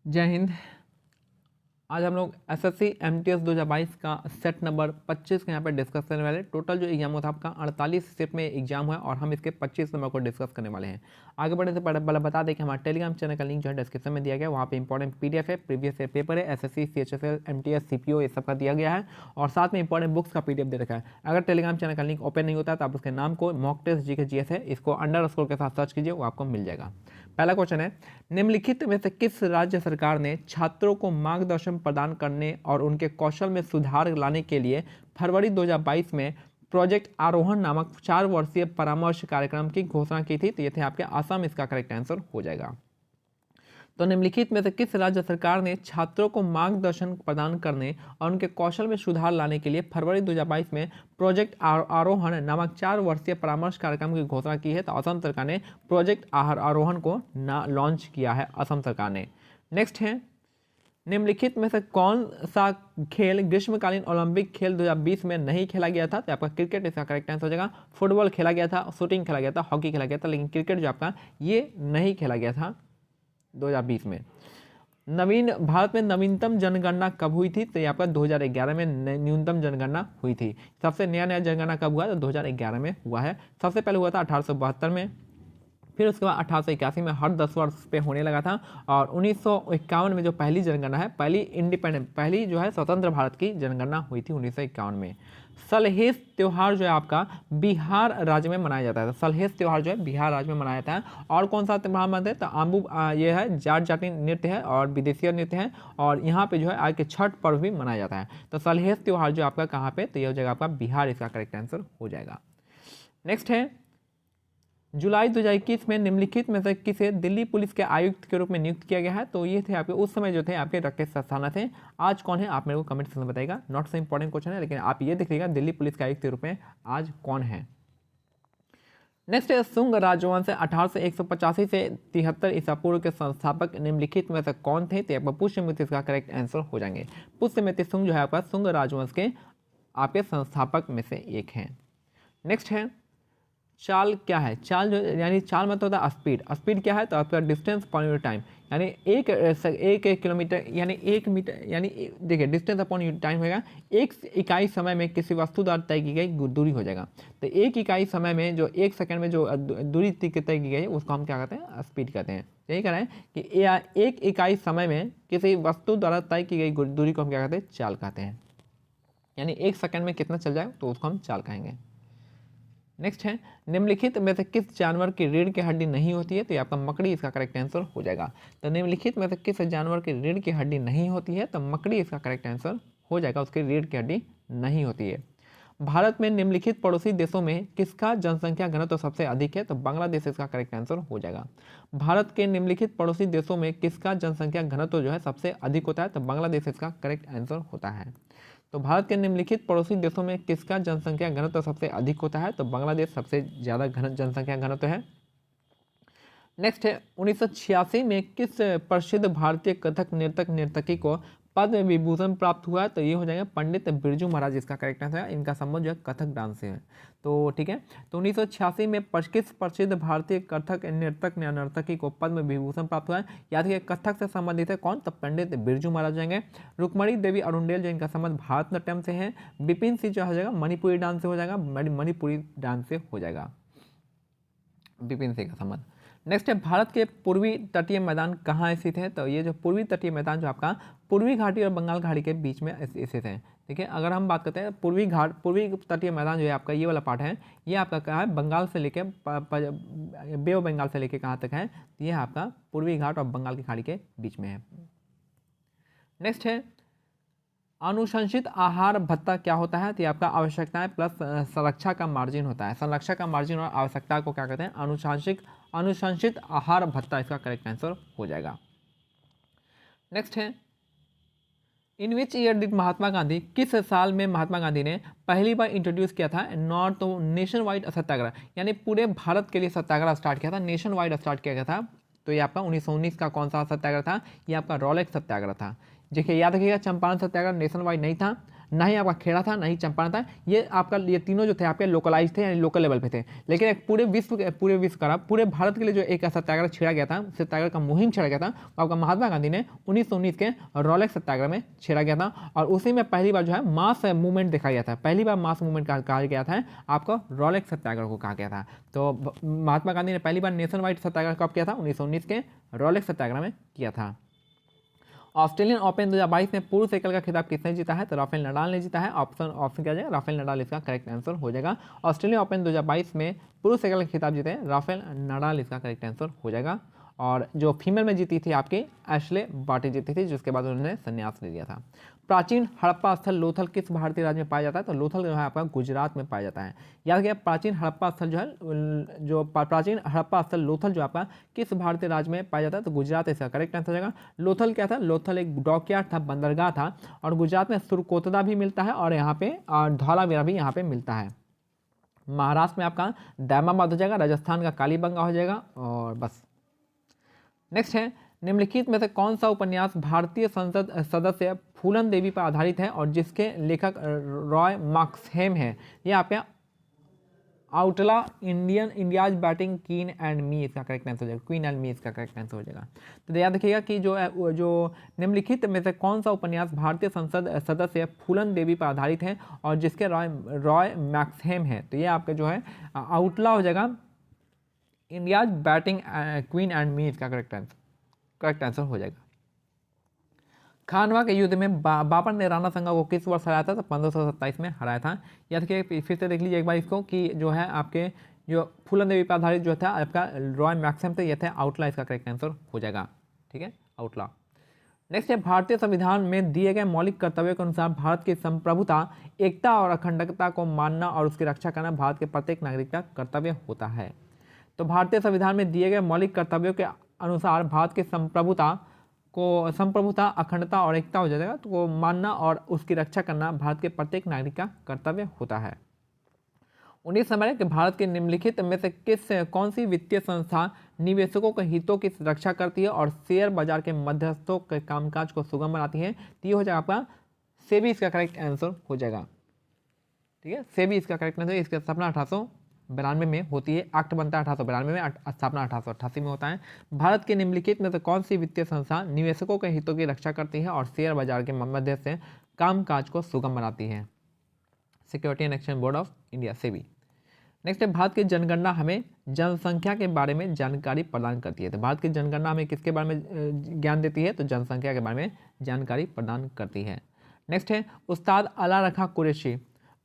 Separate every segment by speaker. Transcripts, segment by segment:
Speaker 1: जय हिंद। आज हम लोग एसएससी एमटीएस 2022 का सेट नंबर 25 का यहाँ पे डिस्कस करने वाले हैं। टोटल जो एग्जाम होता है आपका 48 सेट में एग्जाम है और हम इसके 25 नंबर को डिस्कस करने वाले हैं। आगे बढ़ने से पहले बता दें कि हमारा टेलीग्राम चैनल का लिंक जो है डिस्क्रिप्शन में दिया गया है। वहाँ पे इंपॉर्टेंट पीडीएफ है, प्रीवियस ईयर पेपर है, एसएससी सीएचएसएल एमटीएस सीपीओ ये सब का दिया गया है और साथ में इंपॉर्टेंट बुक्स का पीडीएफ दे रखा है। अगर टेलीग्राम चैनल का लिंक ओपन नहीं होता है तो आप उसके नाम को मॉक टेस्ट जी के जीएस है इसको अंडरस्कोर के साथ सर्च कीजिए, वो आपको मिल जाएगा। पहला क्वेश्चन है, निम्नलिखित में से किस राज्य सरकार ने छात्रों को मार्गदर्शन प्रदान करने और उनके कौशल में सुधार लाने के लिए फरवरी 2022 में प्रोजेक्ट आरोहण नामक 4 वर्षीय परामर्श कार्यक्रम की घोषणा की थी? तो ये थे आपके असम, इसका करेक्ट आंसर हो जाएगा। तो निम्नलिखित में से किस राज्य सरकार ने छात्रों को मार्गदर्शन प्रदान करने और उनके कौशल में सुधार लाने के लिए फरवरी 2022 में प्रोजेक्ट आरोहण नामक 4 वर्षीय परामर्श कार्यक्रम की घोषणा की है? तो असम सरकार ने प्रोजेक्ट आरोहण को लॉन्च किया है, असम सरकार ने। नेक्स्ट है, निम्नलिखित में से कौन सा खेल ग्रीष्मकालीन ओलंपिक खेल 2020 में नहीं खेला गया था? तो आपका क्रिकेट इसका करेक्ट आंसर हो जाएगा। फुटबॉल खेला गया था, शूटिंग खेला गया था, हॉकी खेला गया था, लेकिन क्रिकेट जो आपका ये नहीं खेला गया था 2020 में। भारत में नवीनतम जनगणना कब हुई थी? तो ये आपका 2011 में न्यूनतम जनगणना हुई थी। सबसे नया जनगणना कब हुआ? तो 2011 में हुआ है। सबसे पहले हुआ था 1872 में, फिर उसके बाद 1881 में हर 10 वर्ष पे होने लगा था और 1951 में जो पहली जनगणना है, पहली जो है स्वतंत्र भारत की जनगणना हुई थी 1951 में। सलहेस त्योहार जो है आपका बिहार राज्य में मनाया जाता है। सलहेस त्योहार जो है बिहार राज्य में मनाया जाता है। और कौन सा त्योहार मनाते हैं? तो ये है जाट जाति नृत्य है और विदेशी नृत्य है और यहाँ पे जो है आज के छठ पर्व भी मनाया जाता है। तो सलहेस त्योहार जो आपका कहाँ पे? तो यह हो जाएगा आपका बिहार, इसका करेक्ट आंसर हो जाएगा। नेक्स्ट है, जुलाई 2021 में निम्नलिखित में से किसे दिल्ली पुलिस के आयुक्त के रूप में नियुक्त किया गया है? तो ये थे आपके उस समय जो थे आपके राकेश अस्थाना थे। आज कौन है आप मेरे को कमेंट सेक्शन में बताइएगा। नॉट सो इंपॉर्टेंट क्वेश्चन है, लेकिन आप ये देखिएगा दिल्ली पुलिस के आयुक्त के रूप में आज कौन है। नेक्स्ट है, शुंग राजवंश 1885 से 73 ईसा पूर्व के संस्थापक निम्नलिखित में से कौन थे? तो आपका पुष्यमित्र इसका करेक्ट आंसर हो जाएंगे। पुष्यमित्र शुंग जो है आपका शुंग राजवंश के आपके संस्थापक में से एक हैं। नेक्स्ट है, चाल क्या है? चाल जो यानी चाल मतलब होता है स्पीड। स्पीड क्या है? तो आपका डिस्टेंस अपॉन टाइम, यानी एक किलोमीटर यानी 1 मीटर, यानी देखिए डिस्टेंस अपॉन टाइम होगा। एक इकाई समय में किसी वस्तु द्वारा तय की गई दूरी हो जाएगा। तो एक इकाई समय में जो 1 सेकंड में जो दूरी तय की गई उसको हम क्या कहते हैं? स्पीड कहते हैं। यही कह रहे हैं कि एक इकाई समय में किसी वस्तु द्वारा तय की गई दूरी को हम क्या कहते हैं? चाल कहते हैं। यानी 1 सेकंड में कितना चल जाए तो उसको हम चाल कहेंगे। नेक्स्ट है, निम्नलिखित में से किस जानवर की रीढ़ की हड्डी नहीं होती है? तो ये आपका मकड़ी इसका करेक्ट आंसर हो जाएगा। तो निम्नलिखित में से किस जानवर की रीढ़ की हड्डी नहीं होती है? तो मकड़ी इसका करेक्ट आंसर हो जाएगा, उसकी रीढ़ की हड्डी नहीं होती है। भारत में निम्नलिखित पड़ोसी देशों में किसका जनसंख्या घनत्व तो सबसे अधिक है? तो बांग्लादेश इसका करेक्ट आंसर हो जाएगा। भारत के निम्नलिखित पड़ोसी देशों में किसका जनसंख्या घनत्व जो है सबसे अधिक होता है? तो बांग्लादेश इसका करेक्ट आंसर होता है। तो भारत के निम्नलिखित पड़ोसी देशों में किसका जनसंख्या घनत्व सबसे अधिक होता है? तो बांग्लादेश सबसे ज़्यादा जनसंख्या घनत्व है। नेक्स्ट है, 1986 में किस प्रसिद्ध भारतीय कथक नर्तकी को पद्म विभूषण प्राप्त हुआ? तो ये हो जाएगा पंडित बिरजू महाराज, इसका करेक्ट आंसर है। इनका संबंध जो है कथक डांस से है। तो ठीक है, तो 1986 में किस प्रसिद्ध भारतीय कथक नर्तकी को पद्म विभूषण प्राप्त हुआ है? याद रखिए कथक से संबंधित है कौन? तो पंडित बिरजू महाराज जाएंगे। रुक्मणी देवी अरुंडेल जो इनका संबंध भारतनाट्यम से है। बिपिन सिंह जो हो जाएगा मणिपुरी डांस से हो जाएगा, मणिपुरी डांस से हो जाएगा बिपिन सिंह का संबंध। नेक्स्ट है, भारत के पूर्वी तटीय मैदान कहाँ स्थित है? तो ये जो पूर्वी तटीय मैदान जो आपका पूर्वी घाटी और बंगाल घाटी के बीच में स्थित है। ठीक है, अगर हम बात करते हैं पूर्वी तटीय मैदान जो है आपका ये वाला पार्ट है, ये आपका क्या है? बंगाल से लेके बे ऑफ बंगाल से लेके कहाँ तक है? ये आपका पूर्वी घाट और बंगाल की खाड़ी के बीच में है। नेक्स्ट है, अनुशंसित आहार भत्ता क्या होता है? तो ये आपका आवश्यकताएं प्लस संरक्षा का मार्जिन होता है। संरक्षा का मार्जिन और आवश्यकता को क्या कहते हैं? अनुशंसित आहार भत्ता, इसका करेक्ट आंसर हो जाएगा। नेक्स्ट है, इन which year did Mahatma Gandhi, किस साल में महात्मा गांधी ने पहली बार इंट्रोड्यूस किया था नॉर्थ नेशन वाइड सत्याग्रह, यानी पूरे भारत के लिए सत्याग्रह स्टार्ट किया था, नेशन वाइड स्टार्ट किया गया था? तो ये आपका 1919 का कौन सा सत्याग्रह था? ये आपका रॉलेट सत्याग्रह था। देखिए याद रखिएगा चंपारण सत्याग्रह नेशन वाइड नहीं था, ना ही आपका खेड़ा था, ना ही चंपारण था। ये तीनों जो थे आपके लोकलाइज थे, यानी लोकल लेवल पे थे। लेकिन एक पूरे विश्व का पूरे भारत के लिए जो एक सत्याग्रह छेड़ा गया था, सत्याग्रह का मुहिम छेड़ा गया था, वो आपका महात्मा गांधी ने 1919 के रॉलेक्स सत्याग्रह में छेड़ा गया था। और उसी में पहली बार जो है मास मूवमेंट देखा गया था, पहली बार मास मूवमेंट कहा गया था आपको रॉलेक्स सत्याग्रह को कहा गया था। तो महात्मा गांधी ने पहली बार नेशन वाइड सत्याग्रह कब किया था? 1919 के रॉलेक्स सत्याग्रह में किया था। ऑस्ट्रेलियन ओपन 2022 में पुरुष एकल का खिताब किसने जीता है? तो राफेल नडाल ने जीता है। ऑप्शन क्या जाएगा? राफेल नडाल इसका करेक्ट आंसर हो जाएगा। ऑस्ट्रेलियन ओपन 2022 में पुरुष एकल का खिताब जीते हैं राफेल नडाल, इसका करेक्ट आंसर हो जाएगा। और जो फीमेल में जीती थी आपकी एशले बार्टी जीती थी, जिसके बाद उन्होंने संन्यास ले लिया था। प्राचीन हड़प्पा स्थल लोथल किस भारतीय राज्य में पाया जाता है? तो लोथल जो है आपका गुजरात में पाया जाता है। याद किया, प्राचीन हड़प्पा स्थल जो है, जो प्राचीन हड़प्पा स्थल लोथल जो आपका किस भारतीय राज्य में पाया जाता है? तो गुजरात इसका करेक्ट आंसर हो जाएगा। लोथल क्या था? लोथल एक डॉकयार्ड था, बंदरगाह था। और गुजरात में सुरकोतला भी मिलता है और यहाँ पे धौलावीरा भी यहाँ पे मिलता है। महाराष्ट्र में आपका दामाबाद हो जाएगा, राजस्थान का कालीबंगा हो जाएगा। और बस नेक्स्ट है, निम्नलिखित में से कौन सा उपन्यास भारतीय संसद सदस्य फूलन देवी पर आधारित है और जिसके लेखक रॉय मार्क्सहेम है? ये आपके आउटला India's batting queen and me, इसका करेक्ट आंसर हो जाएगा। क्वीन एंड मी इसका करेक्ट आंसर हो जाएगा। तो याद रखिएगा कि जो निम्नलिखित में से कौन सा उपन्यास भारतीय संसद सदस्य फूलन देवी पर आधारित है और जिसके रॉय मैक्सहेम है? तो ये आपका जो है आउटला हो जाएगा, India's batting queen and me इसका करेक्ट आंसर हो जाएगा। खानवा के युद्ध में बाबर ने राणा संगा को किस वर्ष हराया था? तो 1527 में हराया था। याद रखिए, फिर से देख लीजिए एक बार इसको कि जो है आपके जो फूलन देवी पर आधारित जो था आपका रॉय मैक्सहेम थे, ये थे आउटला, इसका करेक्ट आंसर हो जाएगा। ठीक है, आउटला। नेक्स्ट है, भारतीय संविधान में दिए गए मौलिक कर्तव्यों के अनुसार भारत की संप्रभुता, एकता और अखंडता को मानना और उसकी रक्षा करना भारत के प्रत्येक नागरिक का कर्तव्य होता है। तो भारतीय संविधान में दिए गए मौलिक कर्तव्यों के अनुसार भारत की संप्रभुता, अखंडता और एकता हो जाएगा, तो वो मानना और उसकी रक्षा करना भारत के प्रत्येक नागरिक का कर्तव्य होता है। 19 नंबर है कि भारत के निम्नलिखित में से कौन सी वित्तीय संस्था निवेशकों के हितों की रक्षा करती है और शेयर बाजार के मध्यस्थों के कामकाज को सुगम बनाती है? तो ये हो जाएगा आपका सेबी, इसका करेक्ट आंसर हो जाएगा। ठीक है, सेबी इसका करेक्ट आंसर। इसकी स्थापना 1892 में होती है, एक्ट बनता है 1892 में, स्थापना 1888 में होता है। भारत के निम्नलिखित में से कौन सी वित्तीय संस्था निवेशकों के हितों की रक्षा करती है और शेयर बाजार के मध्य से कामकाज को सुगम बनाती है? Security and exchange board of India, SEBI. Next है, भारत की जनगणना हमें जनसंख्या के बारे में जानकारी प्रदान करती है। तो भारत की जनगणना हमें किसके बारे में ज्ञान देती है? तो जनसंख्या के बारे में जानकारी प्रदान करती है। नेक्स्ट है, उस्ताद अल्लाह रखा कुरैशी,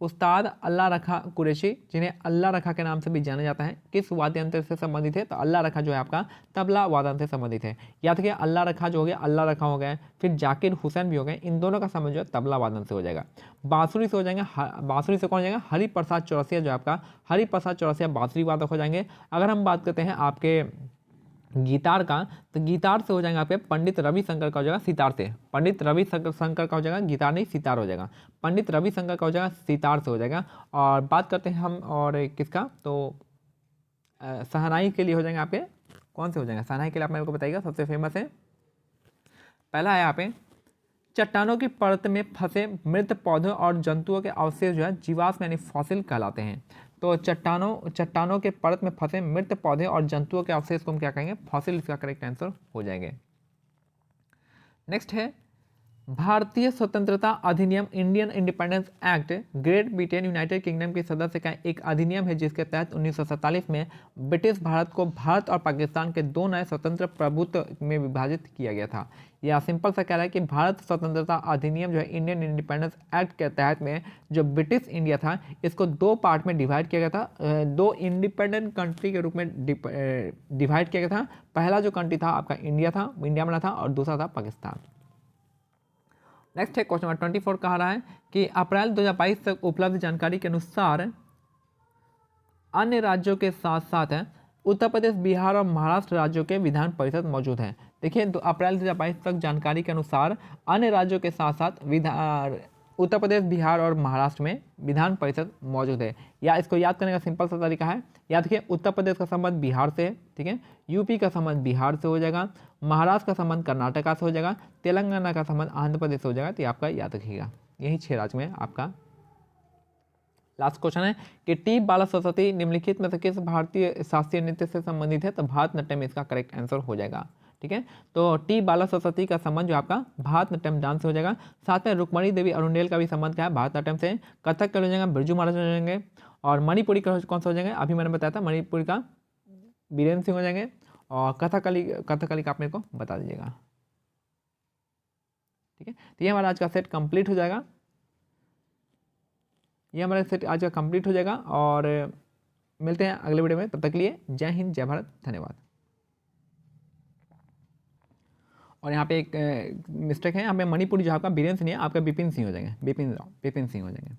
Speaker 1: उस्ताद अल्लाह रखा कुरैशी, जिन्हें अल्लाह रखा के नाम से भी जाना जाता है, किस वाद्य यंत्र से संबंधित है? तो अल्लाह रखा जो है आपका तबला वादन से संबंधित है। याद रखिए, अल्लाह रखा जो हो गया, अल्लाह रखा हो गया, फिर जाकिर हुसैन भी हो गए, इन दोनों का संबंध जो है तबला वादन से हो जाएगा। बांसुरी से हो जाएंगे, बांसुरी से कौन हो जाएगा? हरिप्रसाद चौरसिया, जो आपका हरिप्रसाद चौरसिया बांसुरी वादक हो जाएंगे। अगर हम बात करते हैं आपके गिटार का, तो गिटार से हो जाएगा आपके पंडित रविशंकर का हो जाएगा सितार से, पंडित रविशंकर का हो जाएगा गिटार नहीं सितार हो जाएगा, पंडित रविशंकर का हो जाएगा सितार से हो जाएगा। और बात करते हैं हम और किसका, तो शहनाई के लिए हो जाएंगे आपके, कौन से हो जाएंगे शहनाई के लिए? आप मेरे को बताइएगा, सबसे फेमस है, पहला है यहाँ पे, चट्टानों की परत में फंसे मृत पौधों और जंतुओं के अवशेष जो है जीवाश्म यानी फॉसिल कहलाते हैं। तो चट्टानों के परत में फंसे मृत पौधे और जंतुओं के अवशेष को हम क्या कहेंगे? फॉसिल, इसका करेक्ट आंसर हो जाएंगे। नेक्स्ट है, भारतीय स्वतंत्रता अधिनियम Indian independence act great Britain United kingdom के सदस्य का एक अधिनियम है, जिसके तहत 1947 में ब्रिटिश भारत को भारत और पाकिस्तान के दो नए स्वतंत्र प्रभुत्व में विभाजित किया गया था। यह सिंपल सा कह रहा है कि भारत स्वतंत्रता अधिनियम जो है इंडियन इंडिपेंडेंस एक्ट के तहत में जो ब्रिटिश इंडिया था, इसको दो पार्ट में डिवाइड किया गया था, दो इंडिपेंडेंट कंट्री के रूप में डिवाइड किया गया था। पहला जो कंट्री था आपका इंडिया बना था, और दूसरा था पाकिस्तान। नेक्स्ट है, क्वेश्चन नंबर 24 कहा रहा है कि अप्रैल 2022 तक उपलब्ध जानकारी के अनुसार अन्य राज्यों के साथ साथ उत्तर प्रदेश, बिहार और महाराष्ट्र राज्यों के विधान परिषद मौजूद हैं। देखिए, अप्रैल 2022 तक जानकारी के अनुसार अन्य राज्यों के साथ साथ उत्तर प्रदेश, बिहार और महाराष्ट्र में विधान परिषद मौजूद है। या इसको याद करने का सिंपल सा तरीका है, याद रखिए, उत्तर प्रदेश का संबंध बिहार से है, ठीक है, यूपी का संबंध बिहार से हो जाएगा, महाराष्ट्र का संबंध कर्नाटका से हो जाएगा, तेलंगाना का संबंध आंध्र प्रदेश से हो जाएगा। तो आपका याद रखिएगा। यही 6 राज्य में आपका। लास्ट क्वेश्चन है कि टी बाला सरस्वती निम्नलिखित में से किस भारतीय शास्त्रीय नृत्य से संबंधित है, तो भारतनाट्यम इसका करेक्ट आंसर हो जाएगा। ठीक है, तो टी बाला सरस्वती का संबंध जो आपका भारतनाट्यम डांस से हो जाएगा। साथ में रुक्मणी देवी अरुंडेल का भी संबंध क्या है, भारतनाट्यम से। कथक के हो जाएंगे बिरजू महाराज हो जाएंगे, और मणिपुरी का कौन सा हो जाएंगे, अभी मैंने बताया था मणिपुरी का बीरेन्द्र सिंह हो जाएंगे, और कथकली का आप मेरे को बता दीजिएगा। ठीक है, तो ये हमारा आज का सेट कंप्लीट हो जाएगा, ये हमारा सेट आज का कंप्लीट हो जाएगा, और मिलते हैं अगले वीडियो में। तब तक के लिए जय हिंद, जय भारत, धन्यवाद। और यहाँ पे एक मिस्टेक है, यहाँ पे मणिपुरी जो आपका बीरेन्द्र सिंह है, आपका बिपिन सिंह हो जाएंगे, बिपिन सिंह हो जाएंगे।